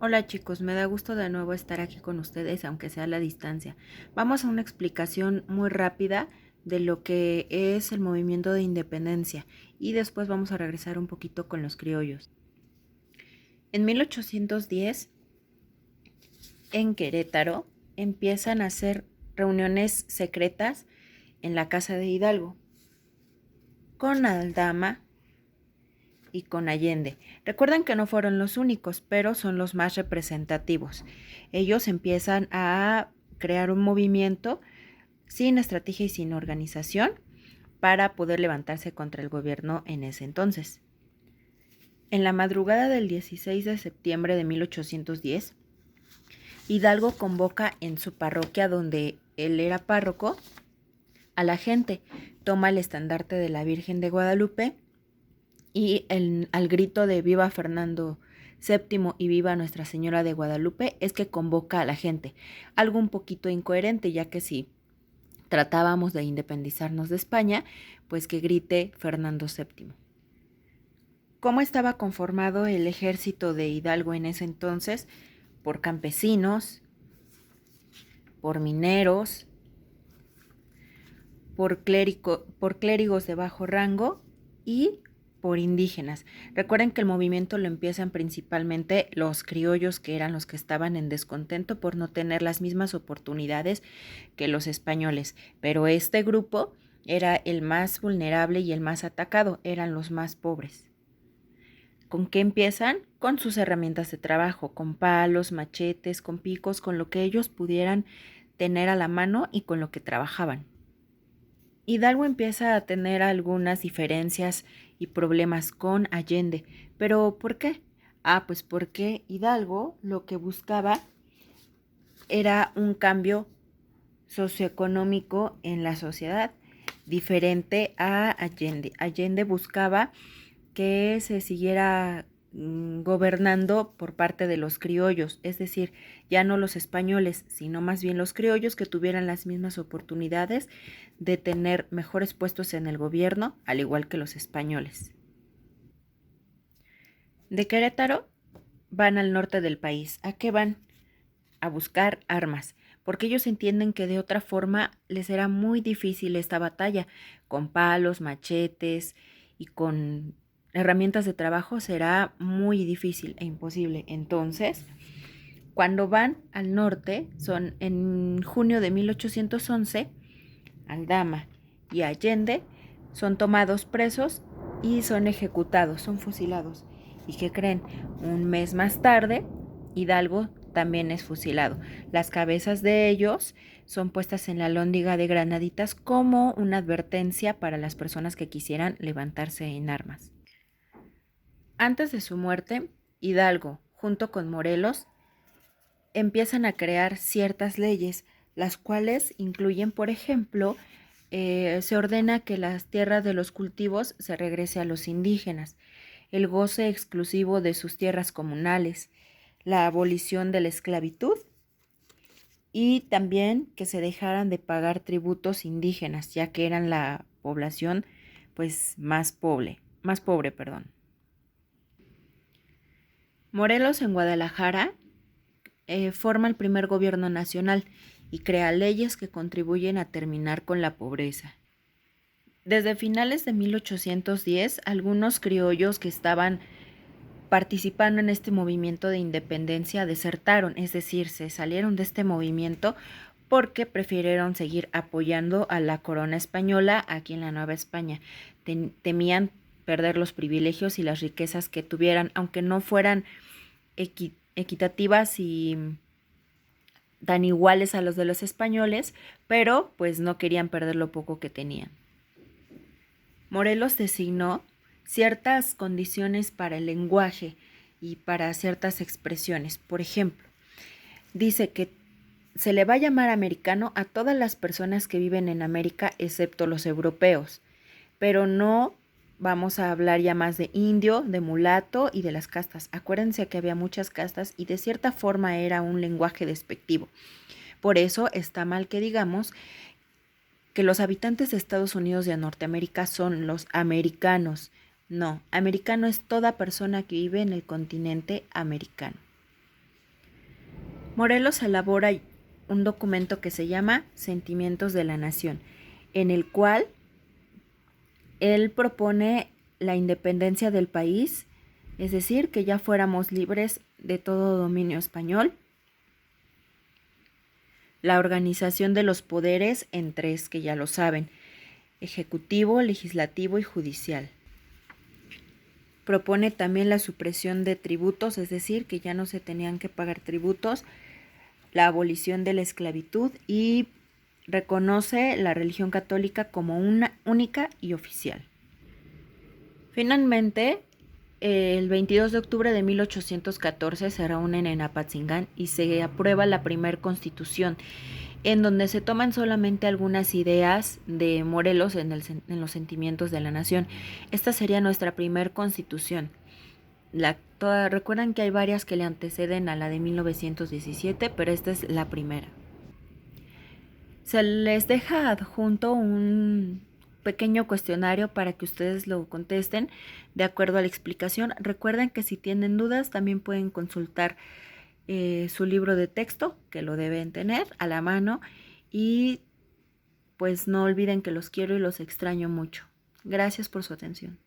Hola chicos, me da gusto de nuevo estar aquí con ustedes, aunque sea a la distancia. Vamos a una explicación muy rápida de lo que es el movimiento de independencia y después vamos a regresar un poquito con los criollos. En 1810, en Querétaro, empiezan a hacer reuniones secretas en la casa de Hidalgo con Aldama y con Allende. Recuerden que no fueron los únicos, pero son los más representativos. Ellos empiezan a crear un movimiento sin estrategia y sin organización para poder levantarse contra el gobierno en ese entonces. En la madrugada del 16 de septiembre de 1810, Hidalgo convoca en su parroquia, donde él era párroco, a la gente, toma el estandarte de la Virgen de Guadalupe y al grito de Viva Fernando VII y Viva Nuestra Señora de Guadalupe es que convoca a la gente. Algo un poquito incoherente, ya que si tratábamos de independizarnos de España, pues que grite Fernando VII. ¿Cómo estaba conformado el ejército de Hidalgo en ese entonces? Por campesinos, por mineros, por clérigos de bajo rango y por indígenas. Recuerden que el movimiento lo empiezan principalmente los criollos, que eran los que estaban en descontento por no tener las mismas oportunidades que los españoles, pero este grupo era el más vulnerable y el más atacado, eran los más pobres. ¿Con qué empiezan? Con sus herramientas de trabajo, con palos, machetes, con picos, con lo que ellos pudieran tener a la mano y con lo que trabajaban. Hidalgo empieza a tener algunas diferencias y problemas con Allende. ¿Pero por qué? Pues porque Hidalgo lo que buscaba era un cambio socioeconómico en la sociedad, diferente a Allende. Allende buscaba que se siguiera gobernando por parte de los criollos, es decir, ya no los españoles, sino más bien los criollos, que tuvieran las mismas oportunidades de tener mejores puestos en el gobierno, al igual que los españoles. De Querétaro van al norte del país. ¿A qué van? A buscar armas, porque ellos entienden que de otra forma les será muy difícil esta batalla. Con palos, machetes y con herramientas de trabajo será muy difícil e imposible. Entonces, cuando van al norte, son en junio de 1811, Aldama y Allende son tomados presos y son ejecutados, son fusilados. ¿Y qué creen? Un mes más tarde, Hidalgo también es fusilado. Las cabezas de ellos son puestas en la lóndiga de Granaditas como una advertencia para las personas que quisieran levantarse en armas. Antes de su muerte, Hidalgo, junto con Morelos, empiezan a crear ciertas leyes, las cuales incluyen, por ejemplo, se ordena que las tierras de los cultivos se regrese a los indígenas, el goce exclusivo de sus tierras comunales, la abolición de la esclavitud y también que se dejaran de pagar tributos indígenas, ya que eran la población pues más pobre, perdón. Morelos en Guadalajara forma el primer gobierno nacional y crea leyes que contribuyen a terminar con la pobreza. Desde finales de 1810, algunos criollos que estaban participando en este movimiento de independencia desertaron, es decir, se salieron de este movimiento porque prefirieron seguir apoyando a la corona española aquí en la Nueva España. Temían perder los privilegios y las riquezas que tuvieran, aunque no fueran equitativas y tan iguales a los de los españoles, pero pues no querían perder lo poco que tenían. Morelos designó ciertas condiciones para el lenguaje y para ciertas expresiones. Por ejemplo, dice que se le va a llamar americano a todas las personas que viven en América excepto los europeos, pero no vamos a hablar ya más de indio, de mulato y de las castas. Acuérdense que había muchas castas y de cierta forma era un lenguaje despectivo. Por eso está mal que digamos que los habitantes de Estados Unidos de Norteamérica son los americanos. No, americano es toda persona que vive en el continente americano. Morelos elabora un documento que se llama Sentimientos de la Nación, en el cual él propone la independencia del país, es decir, que ya fuéramos libres de todo dominio español, la organización de los poderes en tres, que ya lo saben: ejecutivo, legislativo y judicial. Propone también la supresión de tributos, es decir, que ya no se tenían que pagar tributos, la abolición de la esclavitud y reconoce la religión católica como una única y oficial. Finalmente, el 22 de octubre de 1814 se reúnen en Apatzingán y se aprueba la primera constitución, en donde se toman solamente algunas ideas de Morelos en los sentimientos de la nación. Esta sería nuestra primer constitución. Recuerdan que hay varias que le anteceden a la de 1917, pero esta es la primera. Se les deja adjunto un pequeño cuestionario para que ustedes lo contesten de acuerdo a la explicación. Recuerden que si tienen dudas también pueden consultar su libro de texto, que lo deben tener a la mano, y pues no olviden que los quiero y los extraño mucho. Gracias por su atención.